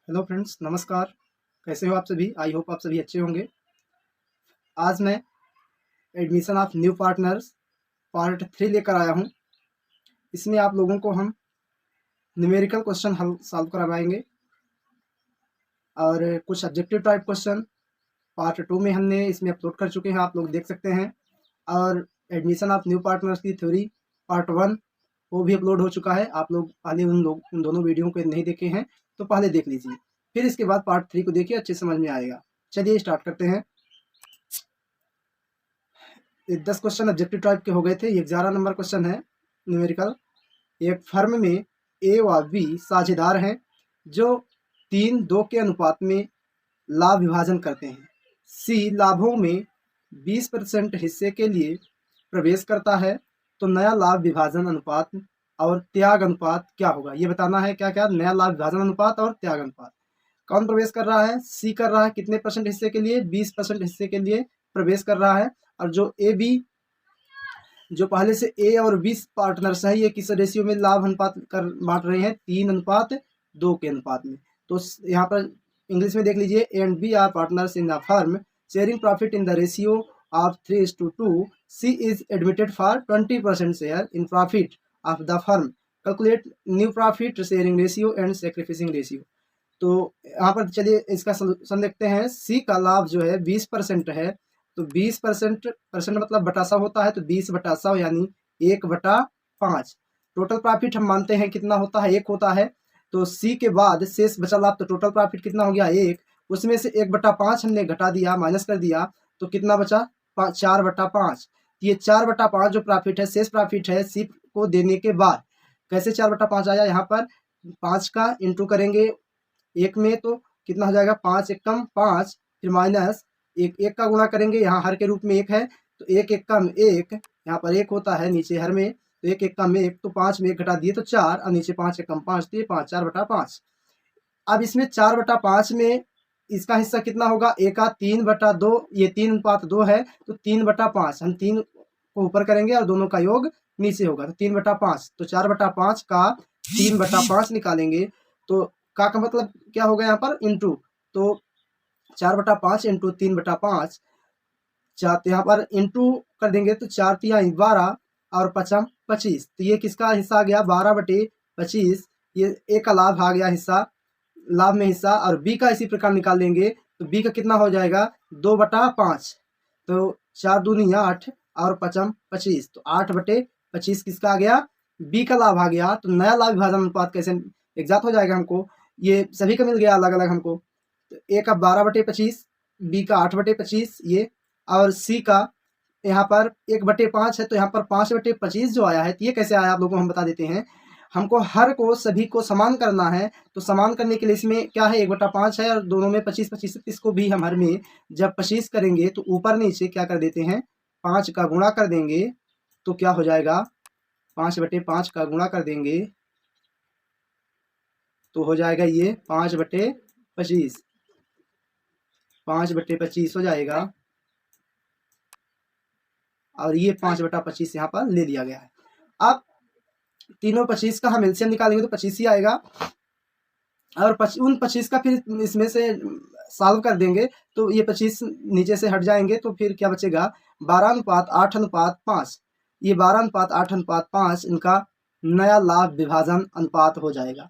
Hello friends, नमस्कार। कैसे हो आप सभी? आई होप आप सभी अच्छे होंगे। आज मैं admission of new partners part 3 लेकर आया हूं। इसमें आप लोगों को हम न्यूमेरिकल क्वेश्चन हल सॉल्व करवाएंगे और कुछ ऑब्जेक्टिव टाइप क्वेश्चन पार्ट 2 में हमने इसमें अपलोड कर चुके हैं, आप लोग देख सकते हैं। और एडमिशन ऑफ न्यू पार्टनर्स की थ्योरी पार्ट 1 वो भी अपलोड हो चुका है। आप लोग पहले उन दोनों वीडियो को नहीं देखे हैं तो पहले देख लीजिए, फिर इसके बाद पार्ट 3 को देखिए, अच्छे समझ में आएगा। चलिए स्टार्ट करते हैं। 10 क्वेश्चन ऑब्जेक्टिव टाइप के हो गए थे, ये 11 नंबर क्वेश्चन है न्यूमेरिकल। एक फर्म में ए व बी साझेदार हैं जो 3:2 के अनुपात में लाभ विभाजन करते हैं। सी लाभों में 20% हिस्से के लिए प्रवेश करता है, तो नया लाभ विभाजन अनुपात और त्याग अनुपात क्या होगा, ये बताना है। क्या क्या? नया लाभ विभाजन अनुपात और त्याग अनुपात। कौन प्रवेश कर रहा है? सी कर रहा है। कितने परसेंट हिस्से के लिए? 20% हिस्से के लिए प्रवेश कर रहा है। और जो ए बी, जो पहले से ए और 20 पार्टनर्स है, ये किस रेशियो में लाभ अनुपात कर बांट रहे हैं? 3:2 के अनुपात में। तो यहाँ पर इंग्लिश में देख लीजिए, A and B are partners in the firm sharing profit in the ratio of 3:2। C is admitted for 20% share in profit of the firm. Calculate new profit sharing ratio and sacrificing ratio. तो यहाँ पर चलिए इसका solution देखते हैं। सी का लाभ जो है 20% है, तो 20% परसेंट मतलब बटा 100 होता है, तो 20/100 यानी 1/5। टोटल प्रॉफिट हम मानते हैं कितना होता है? 1 होता है। तो सी के बाद शेष बचा लाभ, तो टोटल प्रॉफिट कितना हो गया? 1। उसमें से 1/5 हमने घटा दिया, माइनस कर दिया, तो कितना बचा? 4/5। ये 4/5 जो प्रॉफिट है, शेष प्रॉफिट है सी को देने के बाद। कैसे 4/5 आया? यहाँ पर 5 का इंटू करेंगे एक में, तो कितना हो जाएगा? 5 एकम 5, फिर माइनस एक का गुणा करेंगे, यहाँ हर के रूप में 1 है, तो 1 एकम 1, यहाँ पर 1 होता है नीचे हर में, तो 1 एकम 1, तो 5 में 1 घटा दिए तो 4, और नीचे 5 एकम 5, तो ये 5, 4/5। अब इसमें 4/5 में इसका हिस्सा कितना होगा? ए का 3/2, ये 3:2 है, तो 3/5 हम 3 को ऊपर करेंगे और दोनों का योग नीचे होगा, तो 3/5। तो 4/5 का 3/5 निकालेंगे, तो का मतलब क्या होगा यहाँ पर? इंटू। तो 4/5 इंटू 3/5, चार यहाँ पर इंटू कर देंगे, तो 4×3=12 और 5×25, तो ये किसका हिस्सा आ गया? 12/25। ये ए का लाभ आ गया हिस्सा, लाभ में हिस्सा। और बी का इसी प्रकार निकाल लेंगे, तो बी का कितना हो जाएगा? 2/5। तो 4×2=8 और 5×25, तो 8/25 किसका आ गया? बी का लाभ आ गया। तो नया लाभ विभाजन अनुपात कैसे एग्जैक्ट हो जाएगा हमको? ये सभी का मिल गया अलग अलग हमको। तो ए का 12/25, बी का 8/25 ये, और सी का यहाँ पर 1/5 है, तो यहाँ पर 5/25 जो आया है, तो ये कैसे आया आप लोगों को हम बता देते हैं। हमको हर को सभी को समान करना है, तो समान करने के लिए इसमें क्या है? 1/5 है और दोनों में 25-25, इसको भी हम हर में जब 25 करेंगे तो ऊपर नीचे क्या कर देते हैं? 5 का गुणा कर देंगे, तो क्या हो जाएगा? 5/5 का गुणा कर देंगे तो हो जाएगा ये 5/25, 5/25 हो जाएगा, और ये 5/25 यहाँ पर ले लिया गया है। अब तीनों 25 का हम एलसीएम निकालेंगे तो 25 ही आएगा, और उन 25 का फिर इसमें से सॉल्व कर देंगे, तो ये 25 नीचे से हट जाएंगे, तो फिर क्या बचेगा? 12:8:5। ये 12:8:5 इनका नया लाभ विभाजन अनुपात हो जाएगा।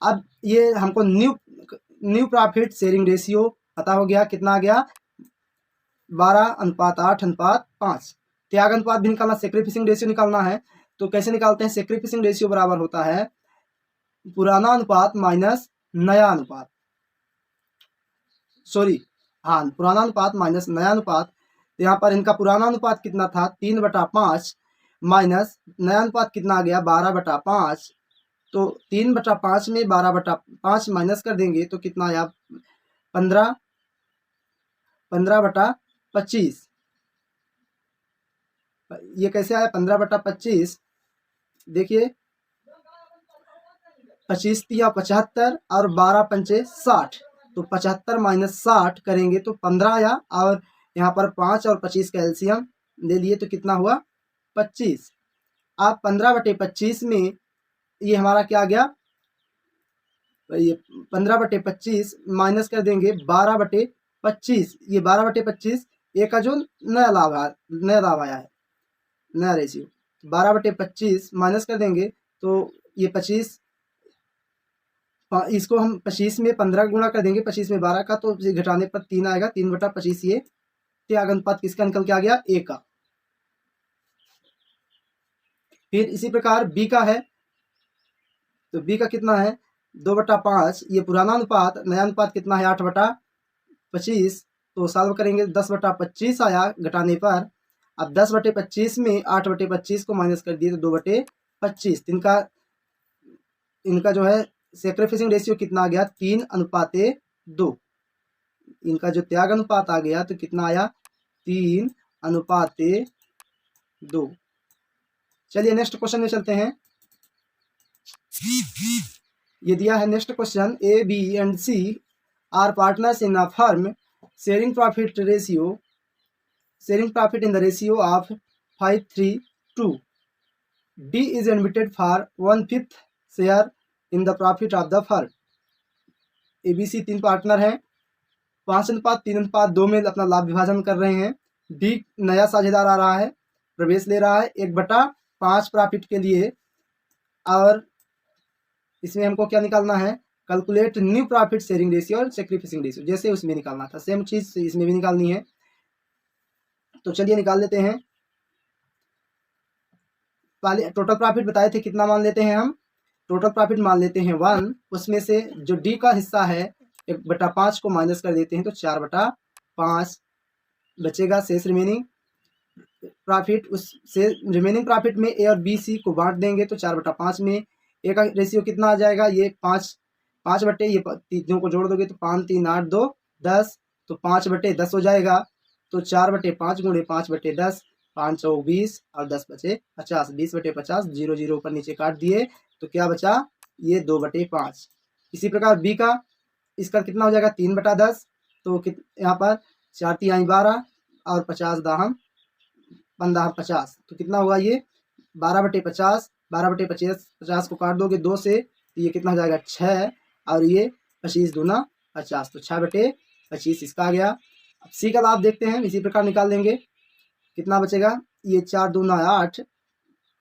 अब ये हमको न्यू प्रॉफिट शेयरिंग रेशियो पता हो गया, कितना आ गया? 12:8:5। त्याग अनुपात भी निकालना, सेक्रीफिसिंग रेशियो निकालना है। तो कैसे निकालते हैं? सेक्रीफिसिंग रेशियो बराबर होता है पुराना अनुपात माइनस नया अनुपात, सॉरी, हाँ, पुराना अनुपात माइनस नया अनुपात। यहाँ पर इनका पुराना अनुपात कितना था? 3/5, माइनस नया अनुपात कितना आ गया? 12/5। तो 3/5 में 12/5 माइनस कर देंगे, तो कितना आया? 15/25। ये कैसे आया 15/25? देखिए, 25×3=75 और 12×5=60, तो 75 माइनस 60 करेंगे तो 15 आया, और यहाँ पर 5 और 25 का एलसीएम ले लिए, तो कितना हुआ? 25। अब 15/25 में ये हमारा क्या आ गया? ये 15/25 माइनस कर देंगे 12/25, ये 12/25 ए का जो नया लाभ आया है, नया रेशियो 12/25 माइनस कर देंगे तो ये 25, इसको हम 25 में 15 गुणा कर देंगे, 25 में 12 का, तो घटाने पर 3 आएगा, 3/25 ये त्याग अनुपात किसका निकल के आ गया, ए का। फिर इसी प्रकार बी का है, तो बी का कितना है 2/5, ये पुराना अनुपात, नया अनुपात कितना है 8/25, तो सॉल्व करेंगे 10/25 आया घटाने पर। अब 10/25 में 8/25 को माइनस कर दिए तो 2/25, इनका जो है सैक्रिफिसिंग रेशियो कितना आ गया 3:2। इनका जो त्याग अनुपात आ गया तो कितना आया 3:2। चलिए नेक्स्ट क्वेश्चन में चलते हैं। ये दिया है next question, A B and C are partners in a firm sharing profit in the ratio of 5:3:2। D is admitted for 1/5 share in the profit of the firm. ABC 3 partner हैं, 5:3:2 में अपना लाभ विभाजन कर रहे हैं। डी नया साझेदार आ रहा है, प्रवेश ले रहा है 1/5 प्रॉफिट के लिए, और इसमें हमको क्या निकालना है, calculate new profit sharing ratio और सैक्रिफिसिंग रेशियो, जैसे उसमें निकालना था सेम चीज इसमें भी निकालनी है। तो चलिए निकाल लेते हैं। पहले टोटल प्रॉफिट बताए थे, कितना मान लेते हैं हम, टोटल प्रॉफिट मान लेते हैं 1, उसमें से जो डी का हिस्सा है 1/5 को माइनस कर देते हैं तो 4/5 बचेगा। शेष रिमेनिंग प्रॉफिट, उस से रिमेनिंग प्रॉफिट में ए और बी सी को बांट देंगे तो 4/5 में ए का रेशियो कितना आ जाएगा, ये 5 बटे, ये तीनों को जोड़ दोगे तो 5 3 8 2 10, तो 5/10 हो जाएगा। तो 4/5 गुणे 5/10, 5 चौक 20 और 10 बचे 50, 20/50, 0 0 ऊपर नीचे काट दिए तो क्या बचा, ये 2/5। इसी प्रकार बी का, इसका कितना हो जाएगा 3/10, तो यहाँ पर 4 3 12 और 50 दाहम 50, तो कितना हुआ ये 12/50, 12/50 को काट दोगे 2 से तो ये कितना हो जाएगा 6, और ये 25 दूना 50, तो 6/25 इसका आ गया। अब सी का लाभ देखते हैं, इसी प्रकार निकाल लेंगे, कितना बचेगा, ये 4 दूना 8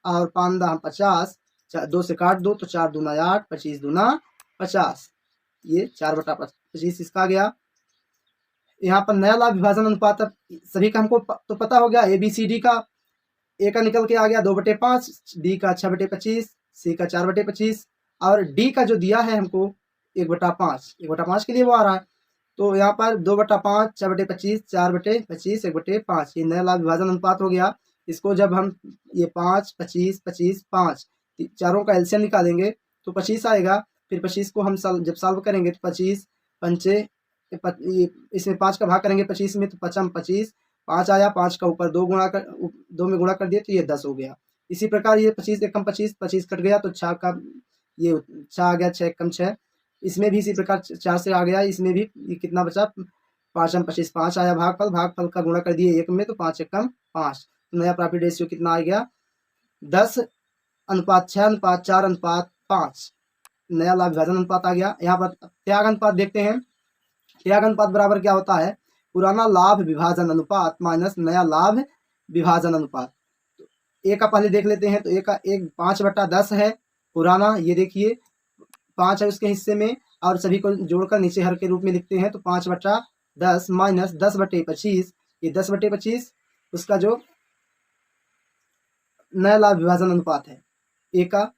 और 5 दाहम 50, 2 से काट दो तो 4 दूना 8, 25 दूना 50, ये 4/25 इसका आ गया। यहाँ पर नया लाभ विभाजन अनुपात, सभी का हमको तो पता हो गया, ए बी सी डी का, ए का निकल के आ गया 2/5, डी का 6/25, सी का 4/25, और डी का जो दिया है हमको 1/5 के लिए वो आ रहा है, तो यहाँ पर 2/5, 6/25, 4/25, 1/5, ये नया लाभ विभाजन अनुपात हो गया। इसको जब हम ये 5 25 25 5 चारों का एलसीएम निकालेंगे तो 25 आएगा। फिर 25 को हम जब सॉल्व करेंगे तो 25 पंचे, इसमें 5 का भाग करेंगे 25 में तो 5 25, 5 आया, 5 का ऊपर 2 में गुणा कर दिए तो ये 10 हो गया। इसी प्रकार ये 25 एकम 25, 25 कट गया तो 6 का ये 6 आ गया, 6 एकम 6, इसमें भी इसी प्रकार 4 से आ गया, इसमें भी ये कितना बचा 5 25, 5 आया, भागफल का गुणा कर दिए 1 में तो 5 एकम 5, तो नया प्रॉफिट रेशियो कितना आ गया 10:6:4:5, नया लाभ विभाजन अनुपात आ गया। यहाँ पर त्याग अनुपात देखते हैं, त्याग अनुपात बराबर क्या होता है, पुराना लाभ विभाजन अनुपात माइनस नया लाभ विभाजन अनुपात। तो ए का पहले देख लेते हैं, तो ए का 5/10 है पुराना, ये देखिए 5 है उसके हिस्से में, और सभी को जोड़कर नीचे हर के रूप में लिखते हैं तो 5/10 माइनस 10/25, ये 10/25 उसका जो नया लाभ विभाजन अनुपात है ए का,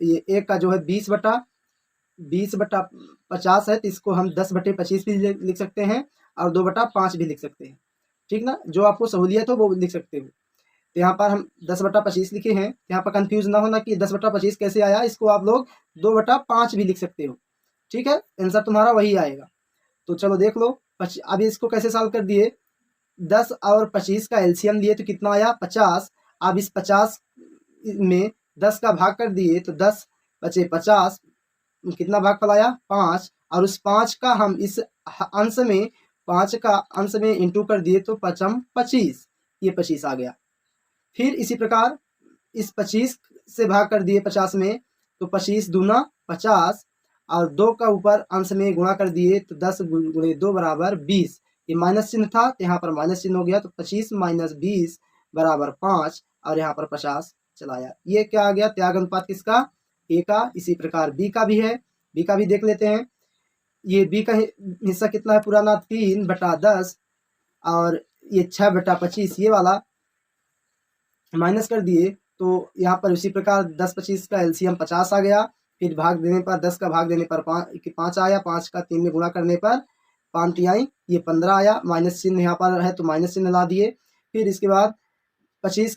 ये ए का जो है 20/50 है, तो इसको हम 10/25 भी लिख सकते हैं और 2/5 भी लिख सकते हैं, ठीक ना, जो आपको सहूलियत हो वो लिख सकते हो। तो यहाँ पर हम 10/25 लिखे हैं, यहाँ पर कंफ्यूज ना होना कि 10/25 कैसे आया, इसको आप लोग 2/5 भी लिख सकते हो, ठीक है, आंसर तुम्हारा वही आएगा। तो चलो देख लो, अब इसको कैसे सॉल्व कर दिए, 10 और 25 का एलसीएम लिए तो कितना आया 50, अब इस 50 में 10 का भाग कर दिए तो 10 बचे 50, कितना भागफल आया 5, और उस 5 का हम इस अंश में 5 का अंश में इंटू कर दिए तो 5 25, ये 25 आ गया। फिर इसी प्रकार इस 25 से भाग कर दिए 50 में तो 25 दूना 50, और 2 का ऊपर अंश में गुणा कर दिए तो 10 गुणे 2 बराबर 20। ये माइनस चिन्ह था तो यहाँ पर माइनस चिन्ह हो गया, तो 25 माइनस 20 बराबर 5, और यहाँ पर 50 चलाया। ये क्या आ गया, त्याग अनुपात किसका, ए का। इसी प्रकार बी का भी है, बी का भी देख लेते हैं। ये बी का हिस्सा कितना है पुराना, 3/10, और ये 6/25, ये वाला माइनस कर दिए तो यहाँ पर उसी प्रकार 10-25 का एलसीएम 50 आ गया। फिर भाग देने पर 10 का भाग देने पर 5 आया, 5 का 3 में गुणा करने पर 5 तिहाई ये 15 आया। माइनस चिन्ह यहाँ पर है तो माइनस चिन्ह ला दिए। फिर इसके बाद 25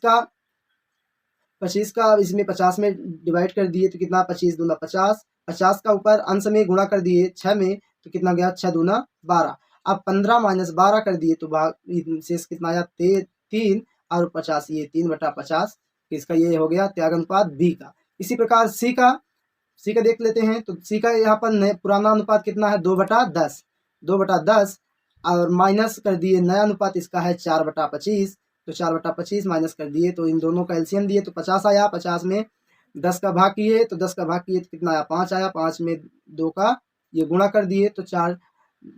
का इसमें 50 में डिवाइड कर दिए तो कितना, 25 दूना 50, 50 का ऊपर अंश में गुणा कर दिए 6 में तो कितना गया, 6 दूना 12। अब 15 माइनस 12 कर दिए तो भाग शेष कितना आया, 3, और 50, ये 3/50। इसका ये हो गया त्याग अनुपात बी का। इसी प्रकार सी का देख लेते हैं। तो सी का यहाँ पर पुराना अनुपात कितना है, 2/10, 2/10, और माइनस कर दिए नया अनुपात इसका है 4/25, तो 4/25 माइनस कर दिए तो इन दोनों का एलसीएम दिए तो 50 आया। 50 में 10 का भाग किए तो 10 का भाग किए तो कितना आया, 5 आया। 5 में 2 का ये गुणा कर दिए तो 4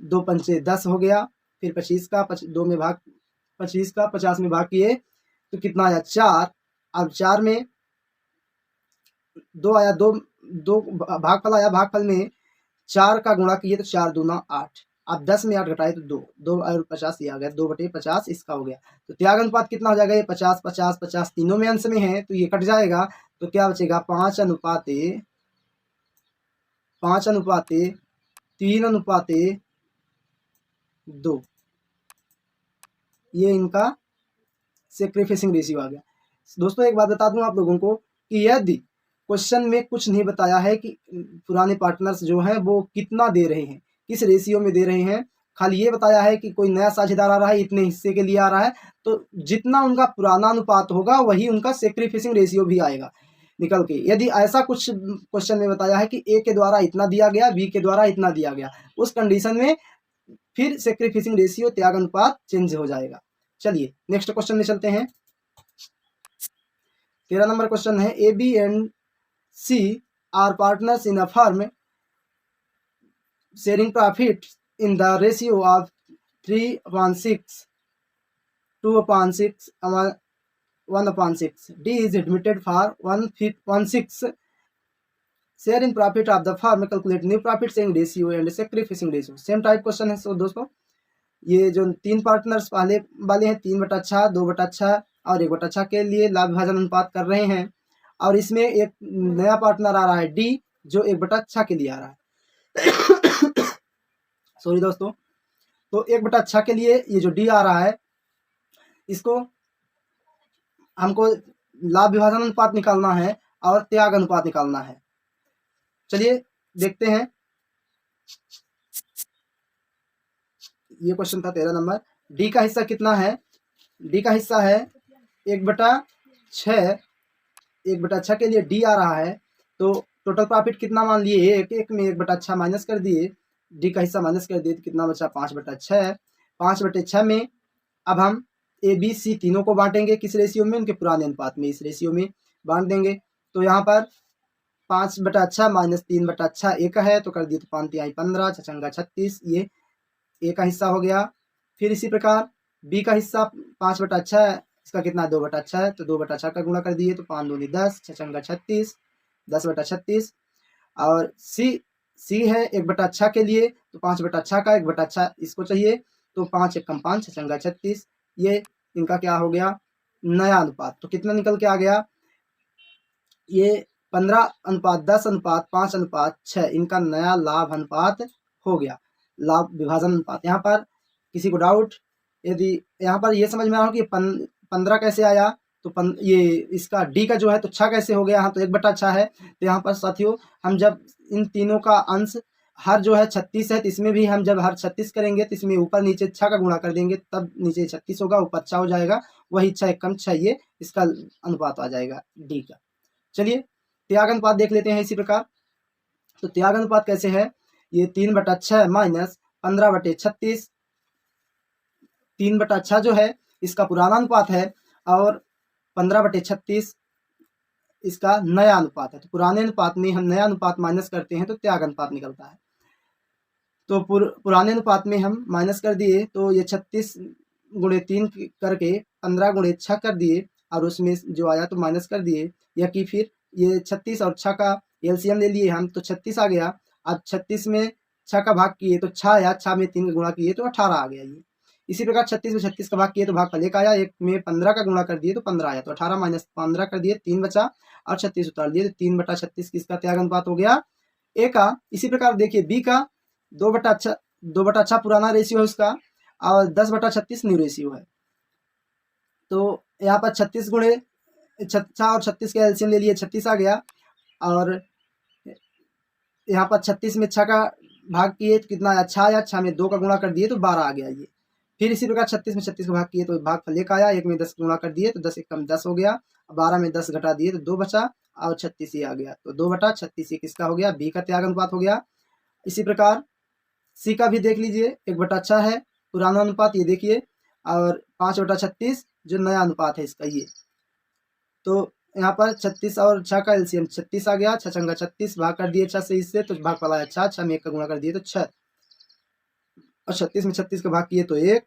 2 पंचे 10 हो गया। फिर 25 का 2 में भाग, 25 का 50 में भाग किए तो कितना आया, 4। अब 4 में 2 आया, 2 भागफल आया, भागफल में 4 का गुणा किए तो 4 दूना 8। अब 10 में 8 घटाए तो 2 और 50 ये आ गया, 2/50 इसका हो गया। तो त्याग अनुपात कितना हो जाएगा, ये 50 तीनों में अंश में है तो ये कट जाएगा तो क्या बचेगा, 5:3:2, ये इनका सेक्रीफिसिंग रेशियो आ गया। दोस्तों एक बात बता दूं आप लोगों को कि यदि क्वेश्चन में कुछ नहीं बताया है कि पुराने पार्टनर्स जो हैं वो कितना दे रहे हैं, किस रेशियो में दे रहे हैं, खाली ये बताया है कि कोई नया साझेदार आ रहा है इतने हिस्से के लिए आ रहा है, तो जितना उनका पुराना अनुपात होगा वही उनका सेक्रीफिसिंग रेशियो भी आएगा निकल के। यदि ऐसा कुछ क्वेश्चन में बताया है कि ए के द्वारा इतना दिया गया, बी के द्वारा इतना दिया गया, उस कंडीशन में फिर सेक्रीफिसिंग रेशियो त्याग अनुपात चेंज हो जाएगा। चलिए नेक्स्ट क्वेश्चन में चलते हैं। 13 नंबर क्वेश्चन है, A B and C are partners in a firm sharing profit in the ratio of 3/6, 2/6, 1/6. D is admitted for 1/6 share in profit of the firm. Calculate new profit sharing ratio and sacrificing ratio. Same type question है। सो दोस्तों ये जो 3 partners पहले वाले हैं, 3/6, 2/6 और 1/6 के लिए लाभ विभाजन अनुपात कर रहे हैं, और इसमें एक नया पार्टनर आ रहा है डी जो 1/6 के लिए आ रहा है। सॉरी दोस्तों, तो 1/6 के लिए ये जो डी आ रहा है इसको हमको लाभ विभाजन अनुपात निकालना है और त्याग अनुपात निकालना है। चलिए देखते हैं। ये क्वेश्चन था 13 नंबर। डी का हिस्सा कितना है, डी का हिस्सा है 1/6, 1/6 के लिए डी आ रहा है तो टोटल प्रॉफिट कितना मान लिए, एक में 1/6 माइनस कर दिए, डी का हिस्सा माइनस कर दिए तो कितना बचा, 5/6। 5/6 में अब हम ए बी सी तीनों को बांटेंगे, किस रेशियो में, उनके पुराने अनुपात में, इस रेशियो में बांट देंगे। तो यहाँ पर 5/6 माइनस 3/6 ए का है तो कर दिए तो 5 तिहाई 15, 6 36, ये ए का हिस्सा हो गया। फिर इसी प्रकार बी का हिस्सा 5/6 है, इसका कितना 2/6 है तो 2/6 का गुणा कर दिए तो 5 दूनी 10, 6 36, 10/36। और सी है 1/6 के लिए तो 5/6 का 1/6 इसको चाहिए तो 5 एकम 5, 6 36, ये इनका क्या हो गया, नया अनुपात। तो कितना निकल के आ गया, ये 15:10:5:6 इनका नया लाभ अनुपात हो गया, लाभ विभाजन अनुपात। यहाँ पर किसी को डाउट, यदि यहाँ पर ये समझ में आ रहा हो कि 15 कैसे आया, तो ये इसका डी का जो है तो 6 कैसे हो गया, यहाँ तो 1/6 है। तो यहाँ पर साथियों हम जब इन तीनों का अंश हर जो है 36 है तो इसमें भी हम जब हर 36 करेंगे तो इसमें ऊपर नीचे 6 का गुणा कर देंगे तब नीचे 36 होगा, ऊपर 6 हो जाएगा, वही 6 एकम 6 ये इसका अनुपात आ जाएगा डी का। चलिए त्याग अनुपात देख लेते हैं इसी प्रकार। तो त्याग अनुपात कैसे है, ये 3/6 माइनस 15/36, 3/6 जो है इसका पुराना अनुपात है और 15/36 इसका नया अनुपात है। तो पुराने अनुपात में हम नया अनुपात माइनस करते हैं तो त्याग अनुपात निकलता है। तो पुराने अनुपात में हम माइनस कर दिए तो ये 36 गुणे 3 करके 15 गुणे 6 कर दिए और उसमें जो आया तो माइनस कर दिए, या कि फिर ये 36 और 6 का एलसीएम ले लिए हम तो 36 आ गया। अब 36 में 6 का भाग किए तो 6 आया, 6 में 3 का गुणा किए तो 18 आ गया ये। इसी प्रकार 36 में 36 का भाग किए तो भाग फल 1 आया, 1 में 15 का गुणा कर दिए तो 15 आया, तो 18 माइनस 15 कर दिए 3 बचा और 36 उतार दिए तो 3/36 किसका त्याग अनुपात हो गया, ए का। इसी प्रकार देखिए बी का 2/6 पुराना रेशियो है उसका और 10/36 न्यू रेशियो है। तो यहाँ पर 36 गुणे 6 और 36 का एलसीएम ले लिए 36 आ गया, और यहाँ पर 36 में 6 का भाग किए तो कितना आया 6 आया, 6 में 2 का गुणा कर दिए तो 12 आ गया ये। फिर इसी प्रकार 36 में 36 का भाग किए तो भाग फल 1 आया, 1 में 10 गुणा कर दिए तो 10 एकम 10 हो गया, 12 में 10 घटा दिए तो 2 बचा और 36 ही आ गया। तो 2/36 ये किसका हो गया, बी का त्याग अनुपात हो गया। इसी प्रकार सी का भी देख लीजिए, 1/6 है पुराना अनुपात ये देखिए, और 5/36 जो नया अनुपात है इसका ये। तो यहाँ पर 36 और 6 का एलसीएम 36 आ गया, 6 छंगा 36 भाग कर दिए 6 से इससे तो भाग फल आया 6 में 1 का गुणा कर दिए तो 6, और 36 में 36 का भाग किए तो 1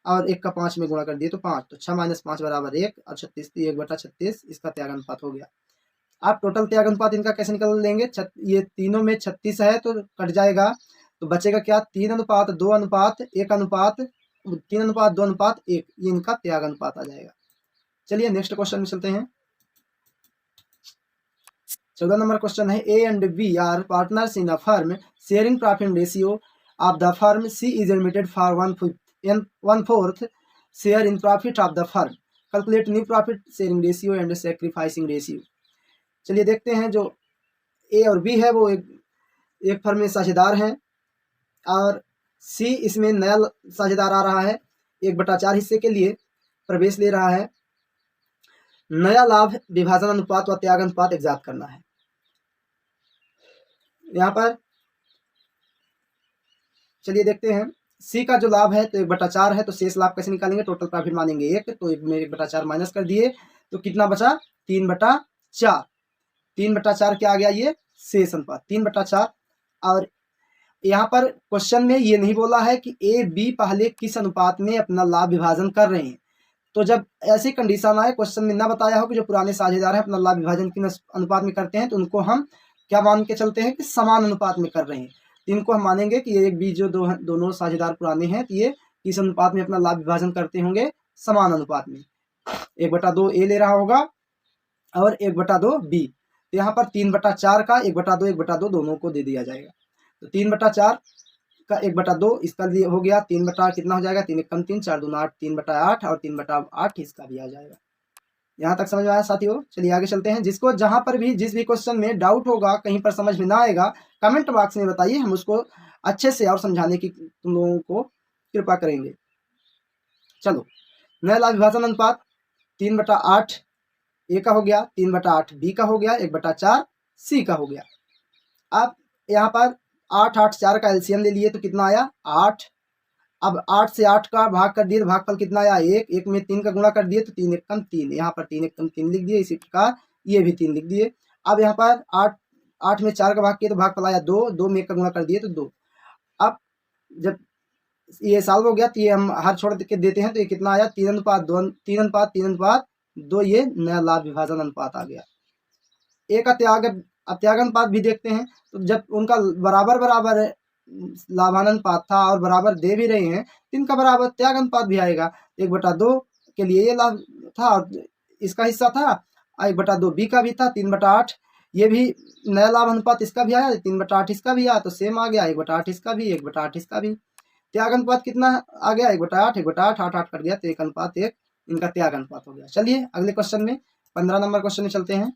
और 1 का 5 में गुणा कर दिए तो 5, तो 6 माइनस 5 बराबर 1 और 36 1/36 इसका त्याग अनुपात हो गया। आप टोटल त्याग अनुपात इनका कैसे निकल लेंगे, ये तीनों में 36 है तो कट जाएगा, तो बचेगा क्या 3:2:1, ये इनका त्याग अनुपात आ जाएगा। चलिए नेक्स्ट क्वेश्चन में चलते हैं। 14 नंबर क्वेश्चन है, A and B are partners in a firm sharing profit ratio of the firm, C is admitted for 1/4 share in profit of the firm, calculate new profit sharing ratio and sacrificing ratio. चलिए देखते हैं, जो ए और B है वो एक firm में साझेदार हैं, और सी इसमें नया साझेदार आ रहा है, 1/4 हिस्से के लिए प्रवेश ले रहा है। नया लाभ विभाजन अनुपात व त्याग अनुपात ज्ञात करना है। यहाँ पर चलिए देखते हैं, सी का जो लाभ है तो 1/4 है, तो शेष लाभ कैसे निकालेंगे, टोटल प्रॉफिट मानेंगे 1, तो 1 में 1/4 माइनस कर दिए तो कितना बचा 3/4। 3/4 क्या आ गया, ये शेष अनुपात 3/4। और यहाँ पर क्वेश्चन में ये नहीं बोला है कि ए बी पहले किस अनुपात में अपना लाभ विभाजन कर रहे हैं। तो जब ऐसी कंडीशन आए, क्वेश्चन में ना बताया हो कि जो पुराने साझेदार हैं अपना लाभ विभाजन किस अनुपात में करते हैं, तो उनको हम क्या मान के चलते हैं कि समान अनुपात में कर रहे हैं। तो इनको हम मानेंगे कि एक बी जो दोनों साझेदार पुराने हैं, तो ये किस अनुपात में अपना लाभ विभाजन करते होंगे, समान अनुपात में। 1/2 ए ले रहा होगा और 1/2 बी। तो यहाँ पर 3/4 का 1/2 1/2 दोनों को दे दिया जाएगा। तो 3/4 का 1/2 इसका लिए हो गया, 3 बटा कितना हो जाएगा 3 एकम 3 4 दूना 8, 3/8 और 3/8 इसका भी आ जाएगा। यहाँ तक समझ में आया साथियों। चलिए आगे चलते हैं। जिसको जहाँ पर भी जिस भी क्वेश्चन में डाउट होगा, कहीं पर समझ में ना आएगा, कमेंट बॉक्स में बताइए, हम उसको अच्छे से और समझाने की तुम लोगों को कृपा करेंगे। चलो, नया लाभ विभाजन अनुपात 3/8 ए का हो गया, 3/8 बी का हो गया, 1/4 सी का हो गया। अब यहाँ पर 8 8 4 का एलसीएम ले लिए तो कितना आया 8। अब 8 से 8 का भाग कर दिए तो भागफल कितना आया 1, 1 में 3 का गुणा कर दिए तो 3 एकम 3, यहाँ पर 3 एकम 3 लिख दिए। इसी प्रकार ये भी 3 लिख दिए। अब यहाँ पर 8 में 4 का भाग किए तो भागफल आया 2, 2 में 1 का गुणा कर दिए तो 2। अब जब ये सॉल्व हो गया तो ये हम हर छोड़ के देते हैं तो ये कितना आया 3:2, ये नया लाभ विभाजन अनुपात आ गया। ए का त्याग अनुपात भी देखते हैं, तो जब उनका बराबर लाभान अनुपात था और बराबर दे भी रहे हैं तो इनका बराबर त्याग अनुपात भी आएगा। 1/2 के लिए ये लाभ था और इसका हिस्सा था, 1/2 बी का भी था, 3/8 ये भी नया लाभ अनुपात इसका भी आया, 3/8 इसका भी आया, तो सेम आ गया 1/8 इसका भी, 1/8 इसका भी। त्याग अनुपात कितना आ गया 1/8, 1/8 8 8 कट गया तो 1:1 इनका त्याग अनुपात हो गया। चलिए अगले क्वेश्चन में 15 नंबर क्वेश्चन में चलते हैं।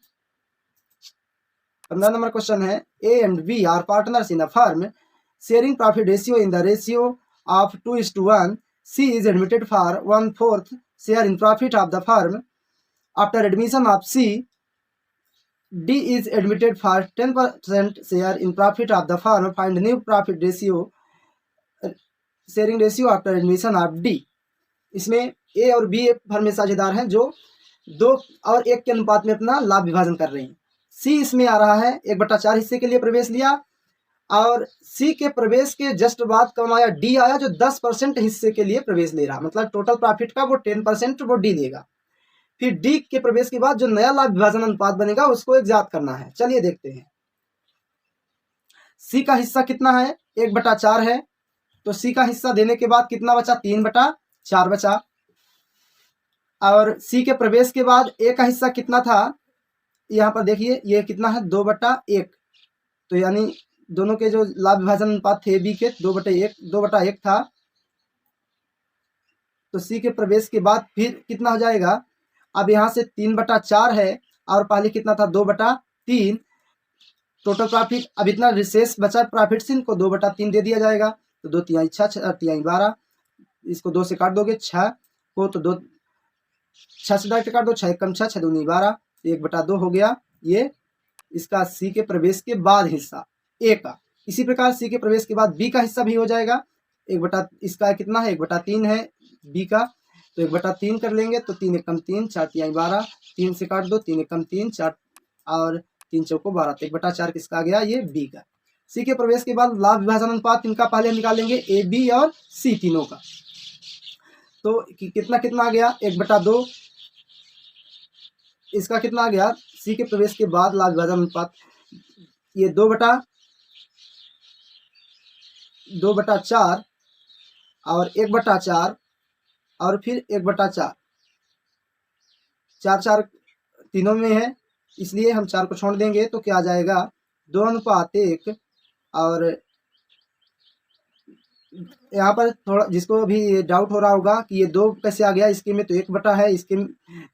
15 नंबर क्वेश्चन है, A and B are partners in a firm sharing profit ratio in the ratio of 2:1, C is admitted for 1/4 share in profit of the firm. After admission of C, D is admitted for 10% share in profit of the firm. Find new profit ratio sharing ratio after admission of D. इसमें A और B firm में साझेदार हैं जो 2 और 1 के अनुपात में अपना लाभ विभाजन कर रही हैं। सी इसमें आ रहा है 1/4 हिस्से के लिए प्रवेश लिया, और सी के प्रवेश के जस्ट बाद कौन आया, डी आया, जो 10% हिस्से के लिए प्रवेश ले रहा, मतलब टोटल प्रॉफिट का वो 10% वो डी लेगा। फिर डी के प्रवेश के बाद जो नया लाभ विभाजन अनुपात बनेगा उसको एक ज्ञात करना है। चलिए देखते हैं। सी का हिस्सा कितना है, 1/4 है, तो सी का हिस्सा देने के बाद कितना बचा, 3/4 बचा। और सी के प्रवेश के बाद ए का हिस्सा कितना था, यहाँ पर देखिए ये कितना है, 2/1, तो यानी दोनों के जो लाभ विभाजन अनुपात थे बी के 2/1 था। तो सी के प्रवेश के बाद फिर कितना हो जाएगा, अब यहाँ से 3/4 है और पहले कितना था, 2/3। टोटल प्रॉफिट अब इतना रिशेष बचा प्रॉफिट से, इनको 2/3 दे दिया जाएगा। तो 2 तिहाई 6, 6 तिहाई 12, इसको 2 से काट दोगे 6 को, तो 2 6 से डायरेक्ट काट दो, 6 कम 6, 6 दूनी 12, 1/2 हो गया ये इसका सी के प्रवेश के बाद हिस्सा ए का। इसी प्रकार सी के प्रवेश के बाद बी का हिस्सा भी हो जाएगा, इसका कितना है, 1/3 है बी का, तो 1/3 कर लेंगे, तो 3 एकम 3, 4 तिहाई 12, 3 से काट दो, 3 एकम 3, 4 और 3 चौको 12, तो 1/4 किसका आ गया, ये बी का। सी के प्रवेश के बाद लाभ विभाजन अनुपात इनका पहले निकालेंगे, ए बी और सी तीनों का। तो कितना कितना आ गया, 1/2, इसका कितना आ गया, सी के प्रवेश के बाद लाभ विभाजन अनुपात ये 2/4 और 1/4 और फिर 1/4, 4 तीनों में है, इसलिए हम 4 को छोड़ देंगे, तो क्या आ जाएगा, 2:1। और यहाँ पर थोड़ा जिसको भी डाउट हो रहा होगा कि ये 2 कैसे आ गया, इसके में तो 1 है, इसके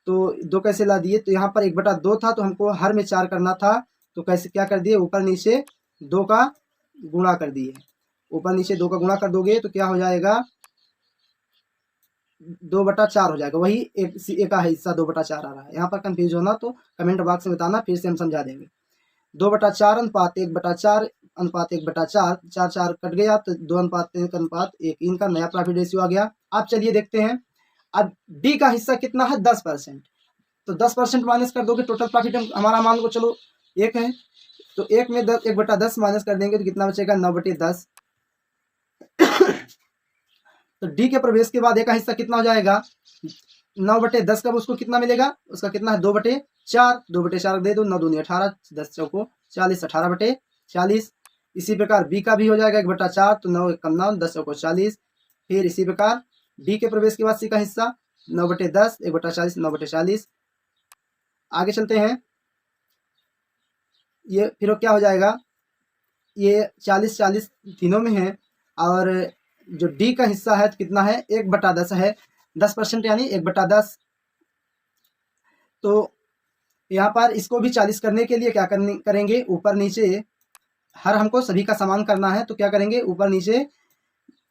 तो 2 कैसे ला दिए, तो यहाँ पर 1/2 था, तो हमको हर में 4 करना था, तो कैसे क्या कर दिए, ऊपर नीचे 2 का गुणा कर दिए। ऊपर नीचे 2 का गुणा कर दोगे तो क्या हो जाएगा, 2/4 हो जाएगा। वही एक का हिस्सा 2/4 आ रहा है। यहाँ पर कंफ्यूज होना तो कमेंट बॉक्स में बताना, फिर से हम समझा देंगे। 2/4 अनुपात 1/4 अनुपात 1/4, 4 कट गया, तो 2:1 इनका नया प्रॉफिट रेशियो आ गया। अब चलिए देखते हैं, अब डी का हिस्सा कितना है, 10%, तो 10% माइनस कर दोगे, टोटल प्रॉफिट हमारा मान लो चलो 1 है, तो 1 में 1/10 माइनस कर देंगे, तो कितना बचेगा, 9/10। तो डी के प्रवेश के बाद ए का हिस्सा कितना हो जाएगा, 9/10 का उसको कितना मिलेगा, उसका कितना है, 2/4, 2/4 दे दो, 9 दूनी 18, 10 चौको 40, 18/40। इसी प्रकार बी का भी हो जाएगा 1/4, तो 9 एकम 9, 10 चौको 40। फिर इसी प्रकार डी के प्रवेश के बाद सी का हिस्सा 9/10, 1/40, 9/40। आगे चलते हैं, ये फिर क्या हो जाएगा, ये 40 तीनों में है, और जो डी का हिस्सा है तो कितना है, 1/10 है, 10% यानी 1/10। तो यहाँ पर इसको भी 40 करने के लिए क्या करेंगे, ऊपर नीचे हर हमको सभी का समान करना है, तो क्या करेंगे, ऊपर नीचे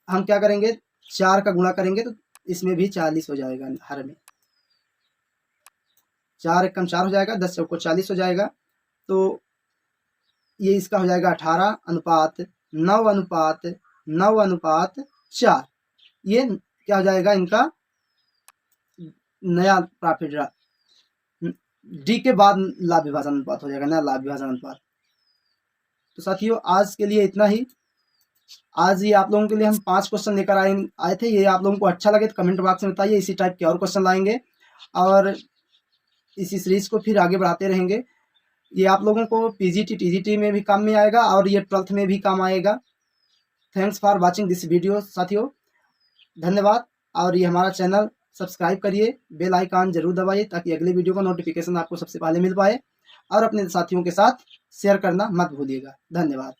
हम क्या करेंगे, 4 का गुणा करेंगे, तो इसमें भी 40 हो जाएगा, हर में 4 एकम 4 हो जाएगा, 10 चौको 40 हो जाएगा। तो ये इसका हो जाएगा 18 अनुपात 9:4, ये क्या हो जाएगा, इनका नया प्रॉफिट डी के बाद लाभ विभाजन अनुपात हो जाएगा, नया लाभ विभाजन अनुपात। तो साथियों आज के लिए इतना ही। आज ये आप लोगों के लिए हम 5 क्वेश्चन लेकर आए थे। ये आप लोगों को अच्छा लगे तो कमेंट बॉक्स में बताइए, इसी टाइप के और क्वेश्चन लाएंगे और इसी सीरीज को फिर आगे बढ़ाते रहेंगे। ये आप लोगों को पीजीटी टीजीटी में भी काम में आएगा और ये 12th में भी काम आएगा। Thanks for watching this video साथियों, धन्यवाद। और ये हमारा चैनल सब्सक्राइब करिए, बेल आइकन जरूर दबाइए ताकि अगले वीडियो का नोटिफिकेशन आपको सबसे पहले मिल पाए, और अपने साथियों के साथ शेयर करना मत भूलिएगा। धन्यवाद।